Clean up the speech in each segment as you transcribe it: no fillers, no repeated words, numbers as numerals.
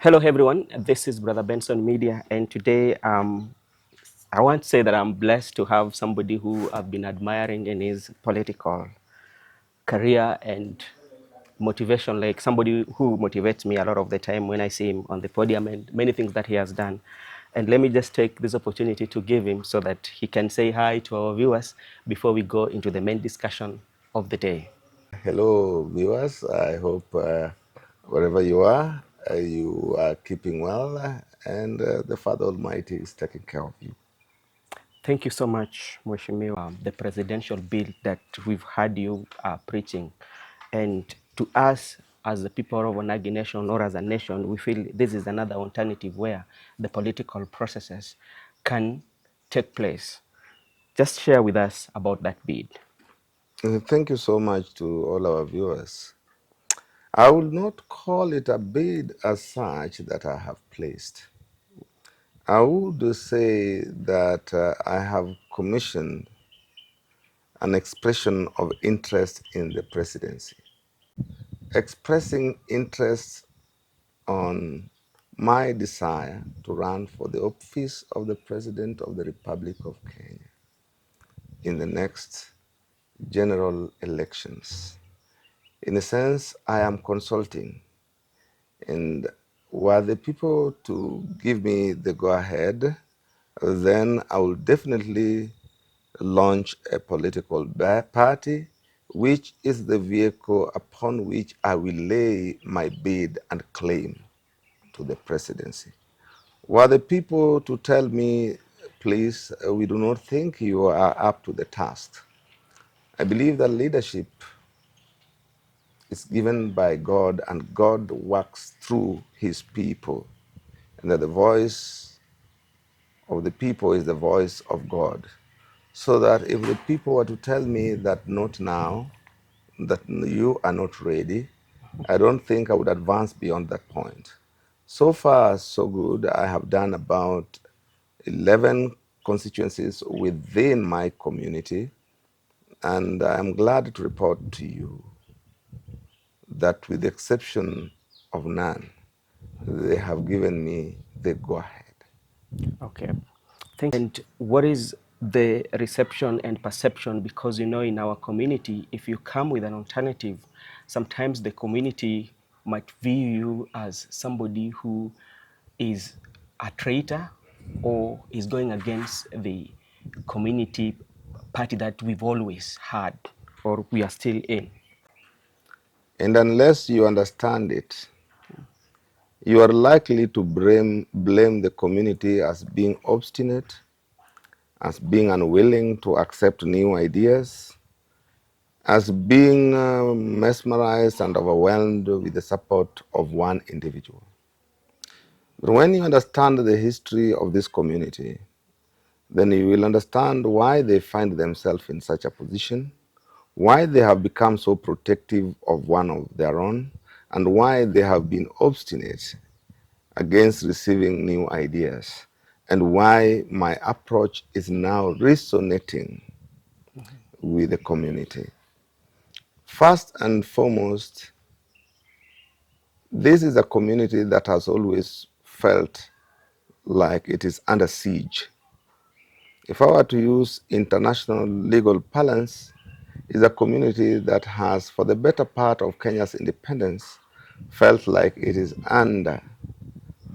Hello, everyone. This is Brother Benson Media, and today I want to say that I'm blessed to have somebody who I've been admiring in his political career and motivation, like somebody who motivates me a lot of the time when I see him on the podium and many things that he has done. And let me just take this opportunity to give him so that he can say hi to our viewers before we go into the main discussion of the day. Hello, viewers. I hope wherever you are keeping well and the Father Almighty is taking care of you. Thank you so much, Mheshimiwa. The presidential bill that we've had you preaching. And to us, as the people of Onagi Nation or as a nation, we feel this is another alternative where the political processes can take place. Just share with us about that bid. Thank you so much to all our viewers. I will not call it a bid as such that I have placed. I would say that I have commissioned an expression of interest in the presidency. Expressing interest on my desire to run for the office of the President of the Republic of Kenya in the next general elections. In a sense, I am consulting, and were the people to give me the go-ahead, then I will definitely launch a political party, which is the vehicle upon which I will lay my bid and claim to the presidency. Were the people to tell me, please, we do not think you are up to the task, I believe that leadership is given by God and God works through his people, and that the voice of the people is the voice of God. So that if the people were to tell me that not now, that you are not ready, I don't think I would advance beyond that point. So far, so good. I have done about 11 constituencies within my community, and I'm glad to report to you that with the exception of none, they have given me the go-ahead. Okay. Thank you. And what is the reception and perception? Because you know, in our community, if you come with an alternative, sometimes the community might view you as somebody who is a traitor or is going against the community party that we've always had or we are still in. And unless you understand it, you are likely to blame the community as being obstinate, as being unwilling to accept new ideas, as being mesmerized and overwhelmed with the support of one individual. But when you understand the history of this community, then you will understand why they find themselves in such a position, why they have become so protective of one of their own, and why they have been obstinate against receiving new ideas, and why my approach is now resonating with the community. First and foremost, this is a community that has always felt like it is under siege. If I were to use international legal parlance, is a community that has, for the better part of Kenya's independence, felt like it is under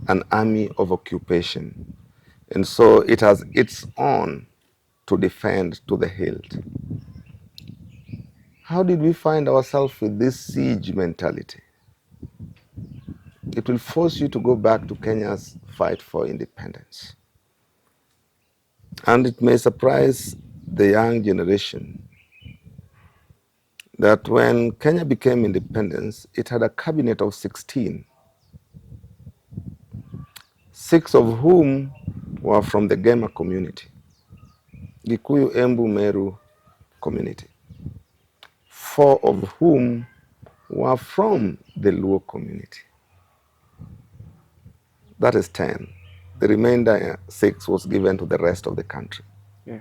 an army of occupation. And so it has its own to defend to the hilt. How did we find ourselves with this siege mentality? It will force you to go back to Kenya's fight for independence. And it may surprise the young generation that when Kenya became independence, it had a cabinet of 16, 6 of whom were from the Gema community, Gikuyu, Embu, Meru community, 4 of whom were from the Luo community. That is 10. The remainder 6 was given to the rest of the country. Yeah.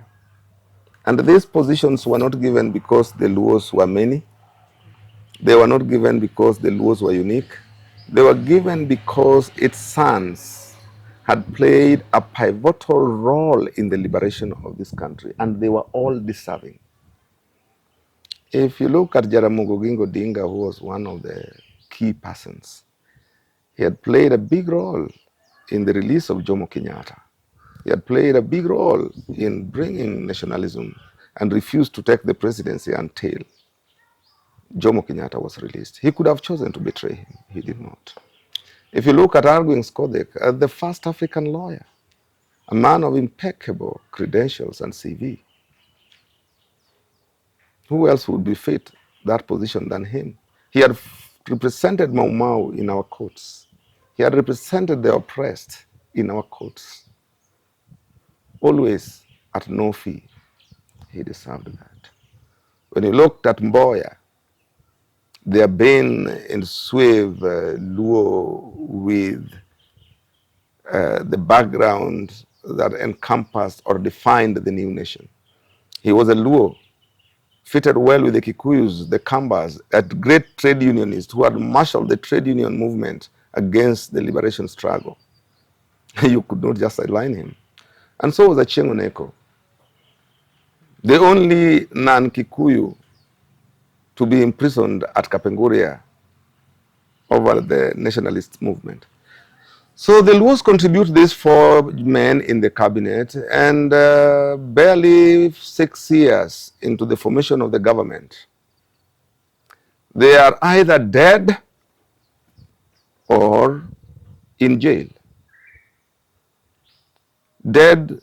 And these positions were not given because the Luos were many. They were not given because the Luos were unique. They were given because its sons had played a pivotal role in the liberation of this country, and they were all deserving. If you look at Jaramogi Oginga Odinga, who was one of the key persons, he had played a big role in the release of Jomo Kenyatta. He had played a big role in bringing nationalism and refused to take the presidency until Jomo Kenyatta was released. He could have chosen to betray him. He did not. If you look at Arguing Skodek, the first African lawyer, a man of impeccable credentials and CV, who else would befit that position than him? He had represented Mau Mau in our courts. He had represented the oppressed in our courts, always at no fee. He deserved that. When you looked at Mboya, their been enswathed Luo with the background that encompassed or defined the new nation. He was a Luo, fitted well with the Kikuyus, the Kambas, a great trade unionist who had marshaled the trade union movement against the liberation struggle. You could not just align him. And so was Achieng' Oneko, the only non-Kikuyu to be imprisoned at Kapenguria over the nationalist movement. So the Luos contribute these 4 men in the cabinet, and barely 6 years into the formation of the government, they are either dead or in jail. Dead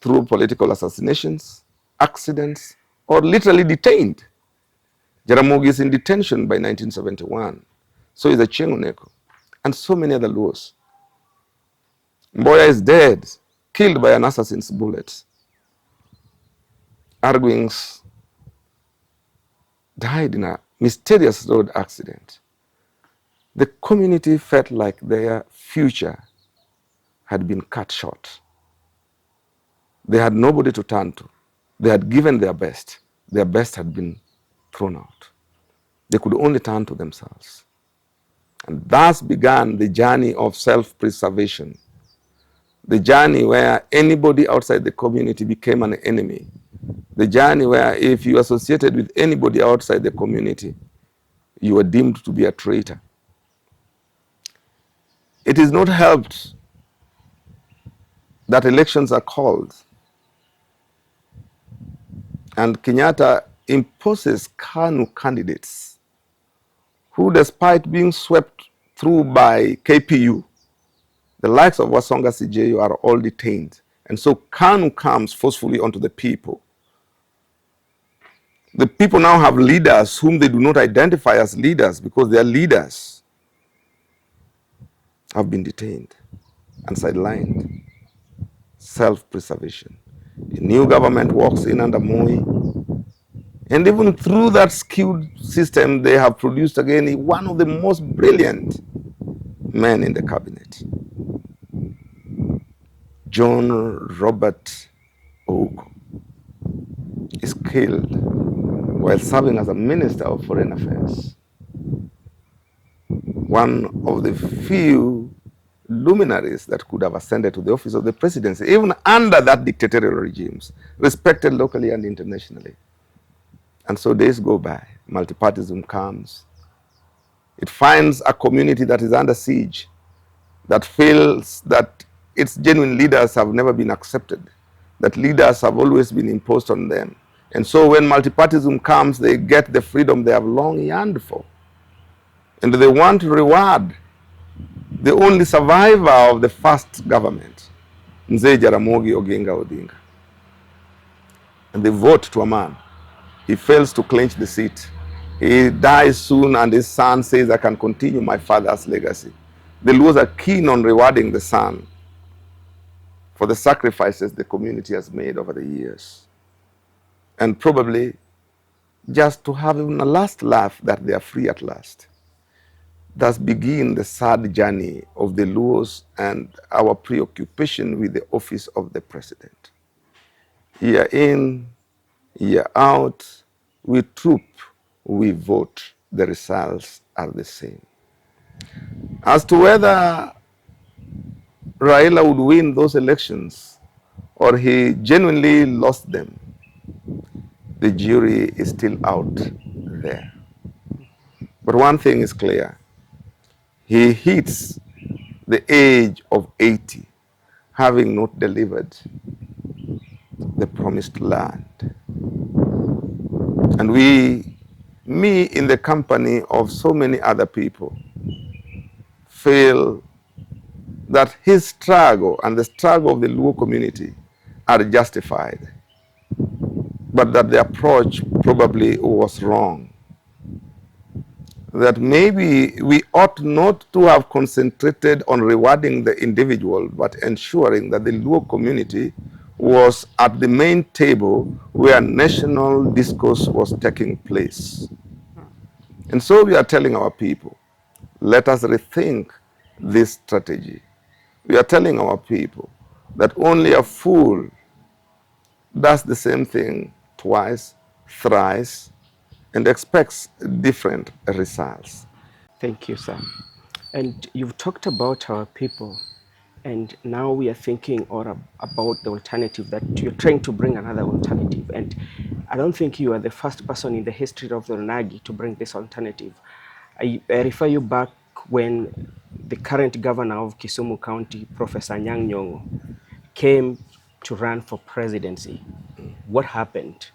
through political assassinations, accidents, or literally detained. Jaramogi is in detention by 1971. So is Achieng' Oneko, and so many other Luos. Mboya is dead, killed by an assassin's bullet. Arguings died in a mysterious road accident. The community felt like their future had been cut short. They had nobody to turn to. They had given their best. Their best had been thrown out. They could only turn to themselves. And thus began the journey of self-preservation, the journey where anybody outside the community became an enemy, the journey where if you associated with anybody outside the community, you were deemed to be a traitor. It is not helped that elections are called and Kenyatta imposes KANU candidates who, despite being swept through by KPU, the likes of Wasonga CJU are all detained. And so KANU comes forcefully onto the people. The people now have leaders whom they do not identify as leaders because their leaders have been detained and sidelined. Self-preservation. A new government walks in under Moi, and even through that skewed system, they have produced again one of the most brilliant men in the cabinet, John Robert Ouko, is killed while serving as a Minister of Foreign Affairs. One of the few luminaries that could have ascended to the office of the presidency, even under that dictatorial regimes, respected locally and internationally. And so days go by, multipartyism comes. It finds a community that is under siege, that feels that its genuine leaders have never been accepted, that leaders have always been imposed on them. And so when multipartyism comes, they get the freedom they have long yearned for. And they want to reward the only survivor of the first government, Mzee Jaramogi Oginga Odinga. And they vote to a man. He fails to clinch the seat. He dies soon, and his son says, I can continue my father's legacy. The Luos are keen on rewarding the son for the sacrifices the community has made over the years. And probably just to have even a last laugh that they are free at last. Thus begin the sad journey of the Luos and our preoccupation with the office of the president. Year in, year out, we troop, we vote, the results are the same. As to whether Raila would win those elections or he genuinely lost them, the jury is still out there. But one thing is clear. He hits the age of 80, having not delivered the promised land. And me in the company of so many other people, feel that his struggle and the struggle of the Luo community are justified, but that the approach probably was wrong. That maybe we ought not to have concentrated on rewarding the individual, but ensuring that the Luo community was at the main table where national discourse was taking place. And so we are telling our people, let us rethink this strategy. We are telling our people that only a fool does the same thing twice, thrice, and expects different results. Thank you, sir. And you've talked about our people, and now we are thinking about the alternative, that you're trying to bring another alternative. And I don't think you are the first person in the history of the Runagi to bring this alternative. I refer you back when the current governor of Kisumu County, Professor Nyang' came to run for presidency. What happened?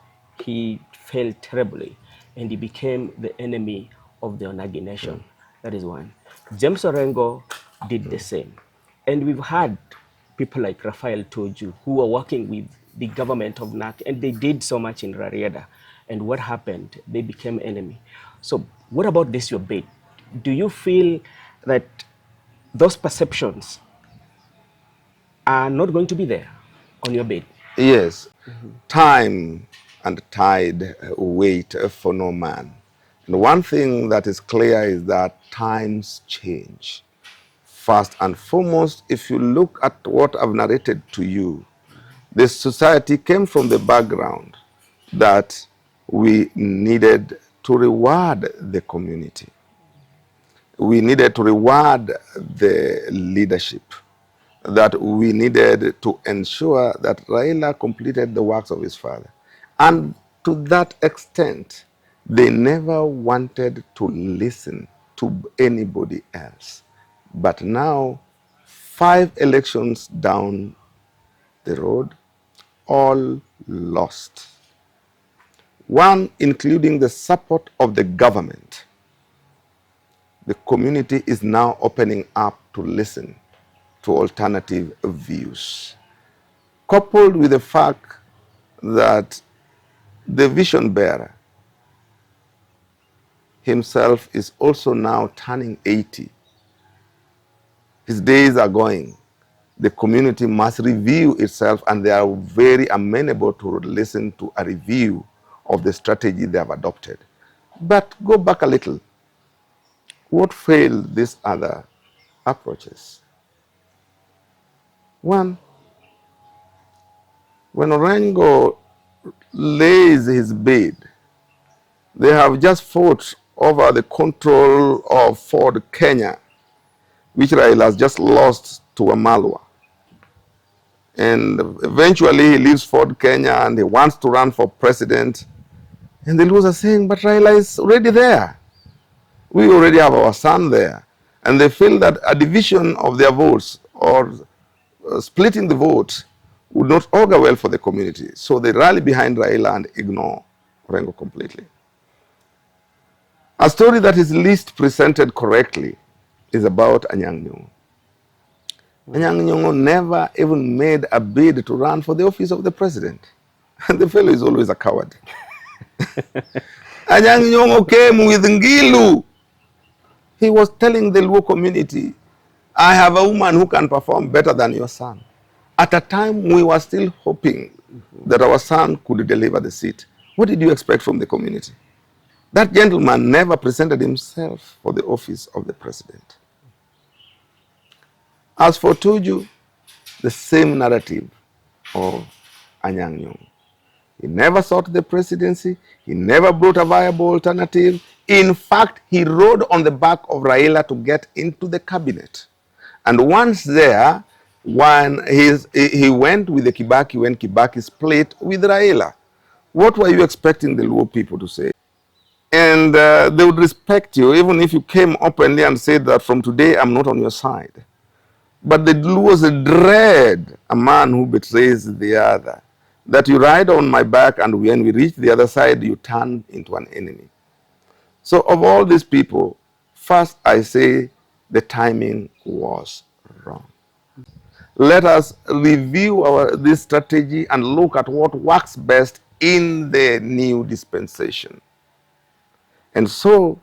He failed terribly, and he became the enemy of the Onagi nation. That is one. James Orengo did the same. And we've had people like Raphael Toju who were working with the government of NAC, and they did so much in Rarieda. And what happened? They became enemy. So what about this, your bid? Do you feel that those perceptions are not going to be there on your bid? Yes, time and tide wait for no man. And one thing that is clear is that times change. First and foremost, if you look at what I've narrated to you, the society came from the background that we needed to reward the community. We needed to reward the leadership, that we needed to ensure that Raila completed the works of his father. And to that extent, they never wanted to listen to anybody else. But now, 5 elections down the road, all lost. One, including the support of the government. The community is now opening up to listen to alternative views, coupled with the fact that the vision bearer himself is also now turning 80. His days are going. The community must review itself, and they are very amenable to listen to a review of the strategy they have adopted. But go back a little. What failed these other approaches? One, when Orengo lays his bid, they have just fought over the control of Ford Kenya, which Raila has just lost to Amalwa. And eventually he leaves Ford Kenya and he wants to run for president. And the Luos are saying, but Raila is already there. We already have our son there. And they feel that a division of their votes or splitting the vote would not augur well for the community. So they rally behind Raila and ignore Orengo completely. A story that is least presented correctly is about Onyango. Onyango never even made a bid to run for the office of the president. And the fellow is always a coward. Onyango came with Ngilu. He was telling the Luo community, I have a woman who can perform better than your son. At a time we were still hoping that our son could deliver the seat. What did you expect from the community? That gentleman never presented himself for the office of the president. As for Tuju, the same narrative of Onyango. He never sought the presidency. He never brought a viable alternative. In fact, he rode on the back of Raila to get into the cabinet. And once there, when he went with the Kibaki when Kibaki split with Raila. What were you expecting the Luo people to say? And they would respect you even if you came openly and said that from today I'm not on your side. But the Luos dread a man who betrays the other. That you ride on my back and when we reach the other side, you turn into an enemy. So of all these people, first I say the timing was wrong. Let us review this strategy and look at what works best in the new dispensation. And so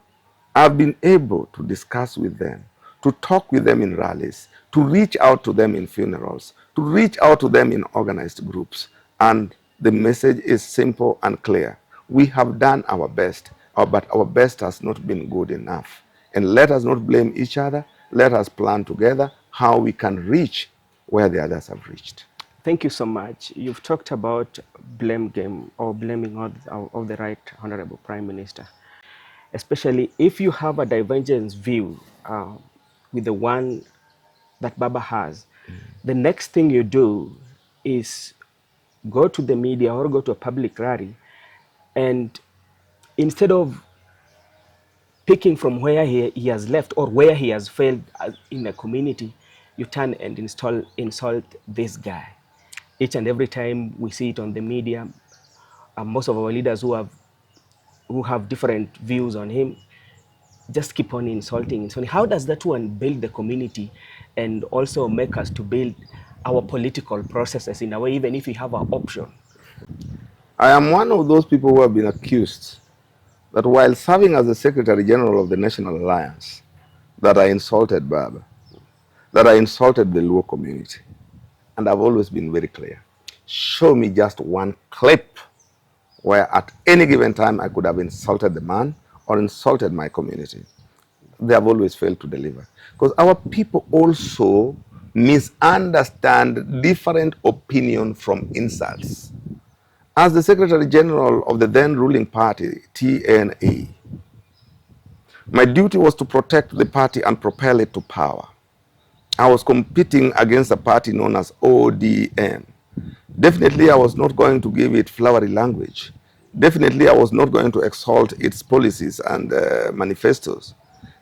I've been able to discuss with them, to talk with them in rallies, to reach out to them in funerals, to reach out to them in organized groups. And the message is simple and clear. We have done our best, but our best has not been good enough. And let us not blame each other. Let us plan together how we can reach where the others have reached. Thank you so much. You've talked about blame game or blaming of the right honorable Prime Minister, especially if you have a divergence view with the one that Baba has. The next thing you do is go to the media or go to a public rally, and instead of picking from where he has left or where he has failed in the community, you turn and insult this guy. Each and every time we see it on the media, most of our leaders who have different views on him just keep on insulting. So how does that one build the community and also make us to build our political processes in a way, even if we have an option? I am one of those people who have been accused that while serving as the Secretary General of the National Alliance, that I insulted Baba, that I insulted the Luo community. And I've always been very clear. Show me just one clip where at any given time I could have insulted the man or insulted my community. They have always failed to deliver. Because our people also misunderstand different opinion from insults. As the Secretary General of the then ruling party, TNA, my duty was to protect the party and propel it to power. I was competing against a party known as ODM. Definitely, I was not going to give it flowery language. Definitely, I was not going to exalt its policies and manifestos.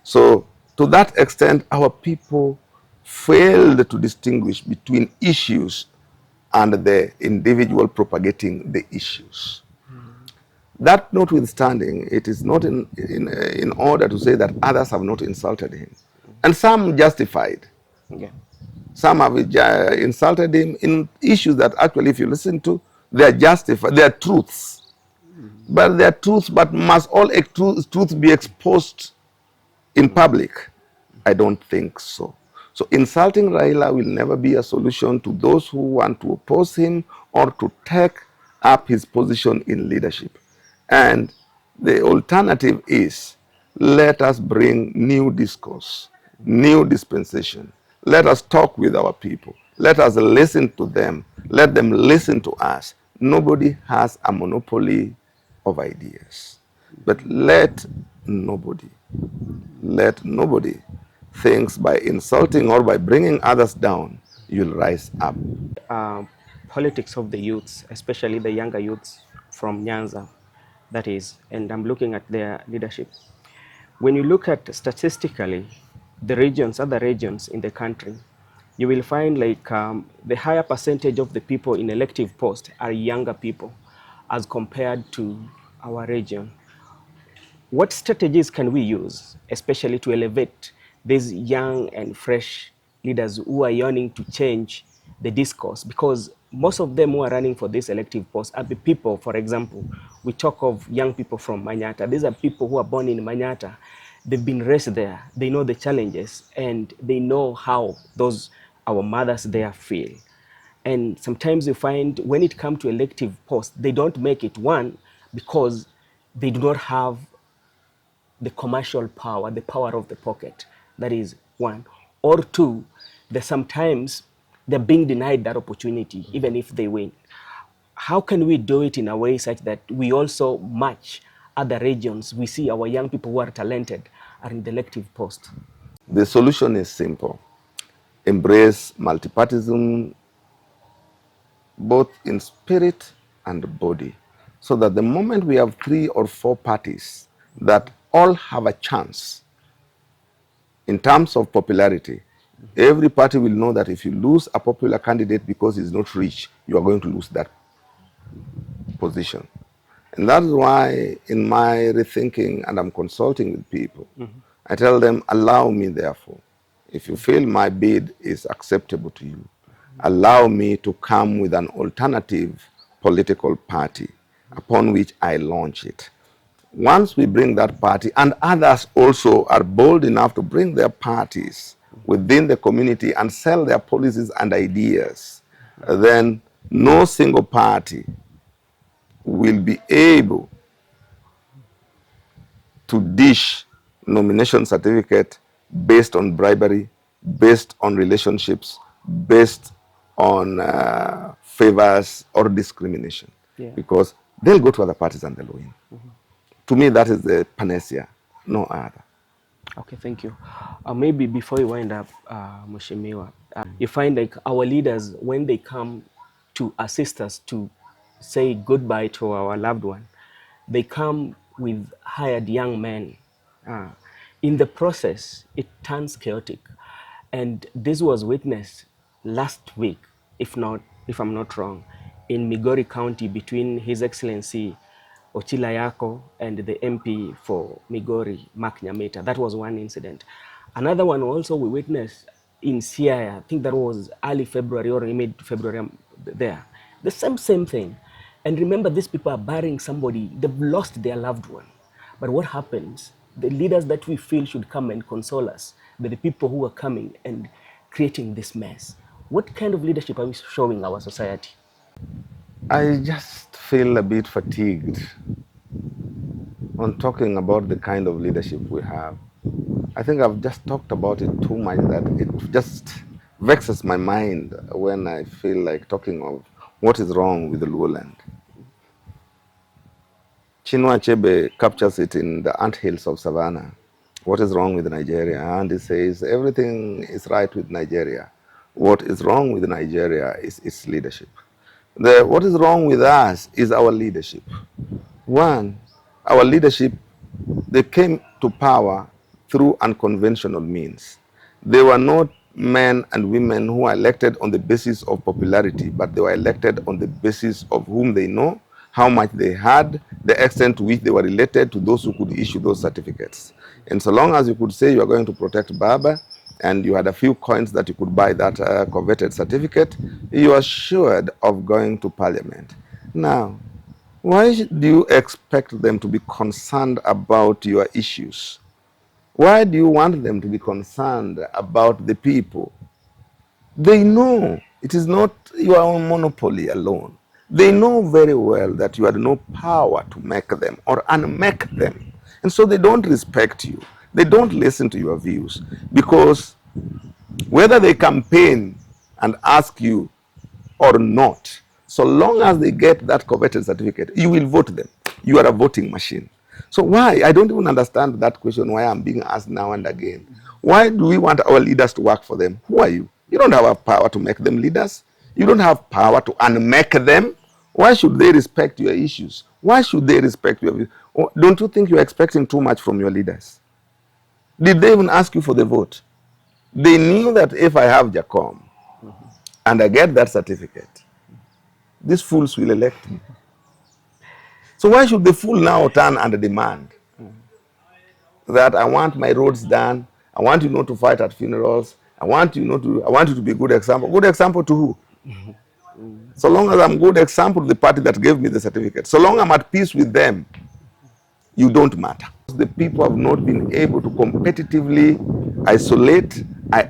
So, to that extent, our people failed to distinguish between issues and the individual propagating the issues. That notwithstanding, it is not in order to say that others have not insulted him. And some justified. Yeah. Some have insulted him in issues that actually, if you listen to, they are justified, they are truths. But they are truths, but must all truths be exposed in public? I don't think so. So insulting Raila will never be a solution to those who want to oppose him or to take up his position in leadership. And the alternative is, let us bring new discourse, new dispensation. Let us talk with our people. Let us listen to them. Let them listen to us. Nobody has a monopoly of ideas. But nobody thinks by insulting or by bringing others down, you'll rise up. uh, Politics of the youths, especially the younger youths from Nyanza, that is, and I'm looking at their leadership. When you look at statistically the regions, other regions in the country, you will find like the higher percentage of the people in elective posts are younger people as compared to our region. What strategies can we use, especially to elevate these young and fresh leaders who are yearning to change the discourse, because most of them who are running for this elective post are the people. For example, we talk of young people from Manyata. These are people who are born in Manyata. They've been raised there. They know the challenges and they know how those our mothers there feel. And sometimes you find when it comes to elective posts, they don't make it. One, because they do not have the commercial power, the power of the pocket. That is one. Or two, that sometimes they're being denied that opportunity, even if they win. How can we do it in a way such that we also match other regions? We see our young people who are talented are in the elective post. The solution is simple. Embrace multipartism both in spirit and body, so that the moment we have 3 or 4 parties that all have a chance in terms of popularity, every party will know that if you lose a popular candidate because he's not rich, you are going to lose that position. And that's why in my rethinking, and I'm consulting with people, I tell them, allow me therefore, if you feel my bid is acceptable to you, allow me to come with an alternative political party upon which I launch it. Once we bring that party, and others also are bold enough to bring their parties within the community and sell their policies and ideas, then no single party will be able to dish nomination certificate based on bribery, based on relationships, based on favors or discrimination. Yeah. Because they'll go to other parties and they'll win. To me, that is the panacea, no other. Okay, thank you. Maybe before we wind up, Mheshimiwa, you find like our leaders, when they come to assist us to say goodbye to our loved one, they come with hired young men. Uh, in the process, it turns chaotic. And this was witnessed last week, if I'm not wrong, in Migori County between His Excellency Ochila Yako and the MP for Migori, Mark Nyamita. That was one incident. Another one also we witnessed in Siaya, I think that was early February or mid-February there. The same thing. And remember, these people are burying somebody, they've lost their loved one. But what happens? The leaders that we feel should come and console us, but the people who are coming and creating this mess. What kind of leadership are we showing our society? I just feel a bit fatigued on talking about the kind of leadership we have. I think I've just talked about it too much that it just vexes my mind when I feel like talking of what is wrong with the lowland. Chinua Achebe captures it in the anthills of Savannah. What is wrong with Nigeria? And he says everything is right with Nigeria. What is wrong with Nigeria is its leadership. What is wrong with us is our leadership. One, our leadership, they came to power through unconventional means. They were not men and women who are elected on the basis of popularity, but they were elected on the basis of whom they know, how much they had, the extent to which they were related to those who could issue those certificates. And so long as you could say you are going to protect Baba, and you had a few coins that you could buy that coveted certificate, you are assured of going to parliament. Now, why do you expect them to be concerned about your issues? Why do you want them to be concerned about the people? They know it is not your own monopoly alone. They know very well that you had no power to make them or unmake them. And so they don't respect you. They don't listen to your views, because whether they campaign and ask you or not, so long as they get that coveted certificate, you will vote them. You are a voting machine. So why? I don't even understand that question, why I'm being asked now and again. Why do we want our leaders to work for them? Who are you? You don't have a power to make them leaders. You don't have power to unmake them. Why should they respect your issues? Why should they respect your views? Don't you think you're expecting too much from your leaders? Did they even ask you for the vote? They knew that if I have Jacom and I get that certificate, these fools will elect me. So why should the fool now turn and demand that I want my roads done, I want you not to fight at funerals, I want you not to, I want you to be a good example. Good example to who? So long as I'm good example of the party that gave me the certificate, so long I'm at peace with them, you don't matter. The people have not been able to competitively isolate,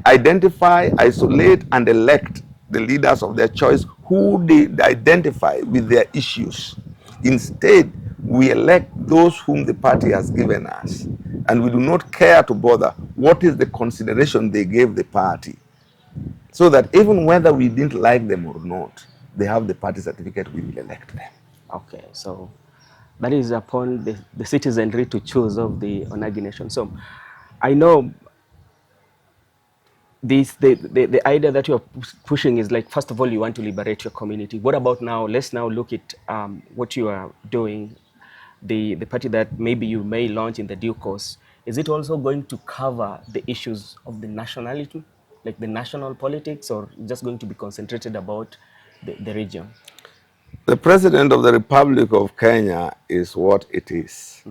identify, isolate, and elect the leaders of their choice who they identify with their issues. Instead, we elect those whom the party has given us, and we do not care to bother what is the consideration they gave the party. So that even whether we didn't like them or not, they have the party certificate, we will elect them. Okay, so that is upon the citizenry to choose of the Onagi nation. So I know the idea that you're pushing is like, first of all, you want to liberate your community. What about now? Let's now look at what you are doing, the party that maybe you may launch in the due course. Is it also going to cover the issues of the nationality, like the national politics, or just going to be concentrated about the region? The President of the Republic of Kenya is what it is.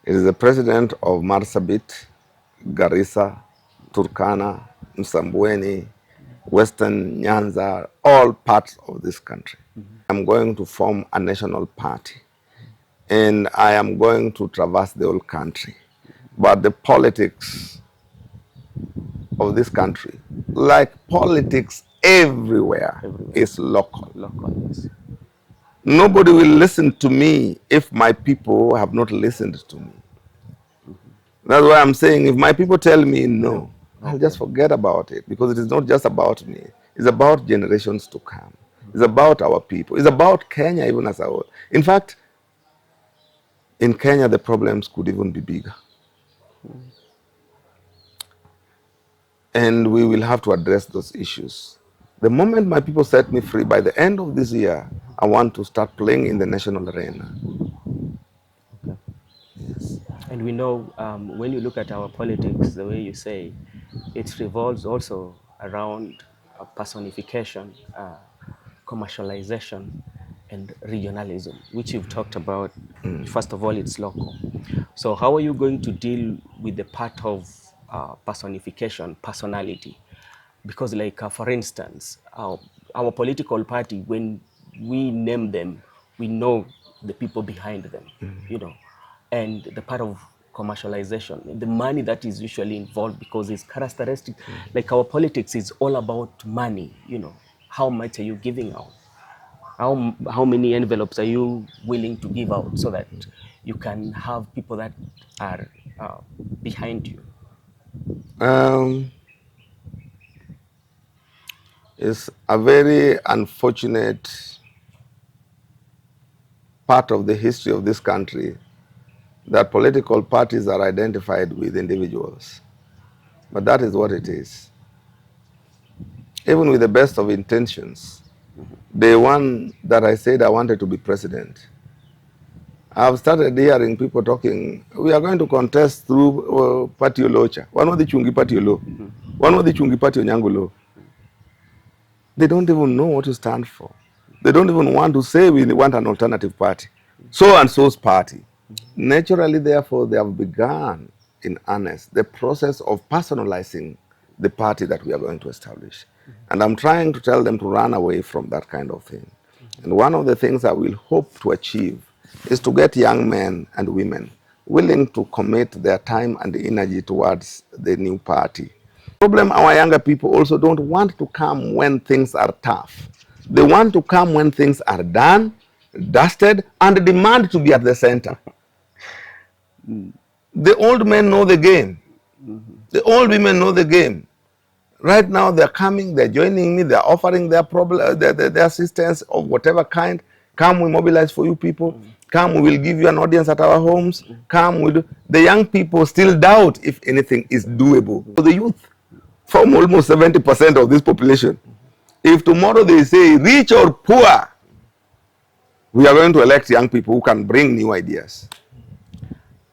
It is the President of Marsabit, Garissa, Turkana, Msambweni, Western Nyanza, all parts of this country. I'm going to form a national party, and I am going to traverse the whole country. But the politics of this country, like politics everywhere, is local. Local, yes. Nobody will listen to me if my people have not listened to me. That's why I'm saying, if my people tell me no, I'll just forget about it, because it is not just about me. It's about generations to come. It's about our people. It's about Kenya even as a whole. In fact, in Kenya, the problems could even be bigger. And we will have to address those issues. The moment my people set me free, by the end of this year, I want to start playing in the national arena. Okay. And we know when you look at our politics, the way you say, it revolves also around personification, commercialization, and regionalism, which you've talked about. First of all, it's local. So how are you going to deal with the part of personification, personality? Because like, for instance, our political party, when we name them, we know the people behind them, you know, and the part of commercialization, the money that is usually involved, because it's characteristic, like our politics is all about money, you know, how much are you giving out? How many envelopes are you willing to give out so that you can have people that are behind you? It's a very unfortunate part of the history of this country that political parties are identified with individuals. But that is what it is. Even with the best of intentions, the one that I said I wanted to be president, I've started hearing people talking, we are going to contest through party Olocha. One of the Chungi party Oloo. One of the Chungi party Onyango. They don't even know what to stand for. They don't even want to say we want an alternative party. So and so's party. Naturally, therefore, they have begun in earnest the process of personalizing the party that we are going to establish. And I'm trying to tell them to run away from that kind of thing. And one of the things I will hope to achieve is to get young men and women willing to commit their time and energy towards the new party. The problem, our younger people also don't want to come when things are tough. They want to come when things are done, dusted, and demand to be at the center. The old men know the game. The old women know the game. Right now, they're coming, they're joining me, they're offering their problem, their assistance of whatever kind. Come, we mobilize for you people. Come, we will give you an audience at our homes. Come, we do. The young people still doubt if anything is doable. So the youth form almost 70% of this population. If tomorrow they say rich or poor, we are going to elect young people who can bring new ideas.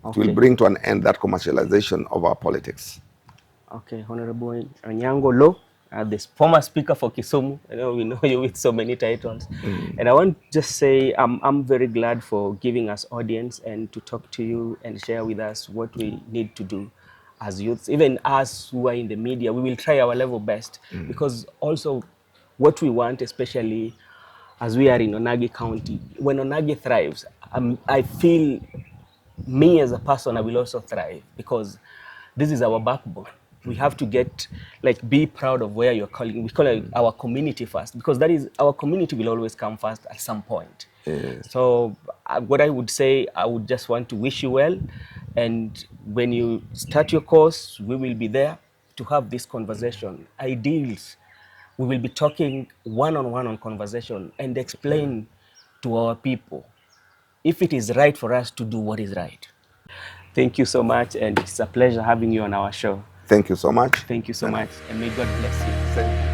It will bring to an end that commercialization of our politics. Okay, Honorable Onyango Oloo, the former speaker for Kisumu. I know we know you with so many titles. And I want to just say I'm very glad for giving us audience and to talk to you and share with us what we need to do as youths. Even us who are in the media, we will try our level best, because also what we want, especially as we are in Onagi County, when Onagi thrives, I feel me as a person, I will also thrive because this is our backbone. We have to get, like, be proud of where you're calling. We call it our community first because that is, our community will always come first at some point. Yes. So what I would say, I would just want to wish you well. And when you start your course, we will be there to have this conversation. Ideals, we will be talking one-on-one on conversation and explain to our people if it is right for us to do what is right. Thank you so much, and it's a pleasure having you on our show. Thank you so much. Thank you so much, and may God bless you. Thank you.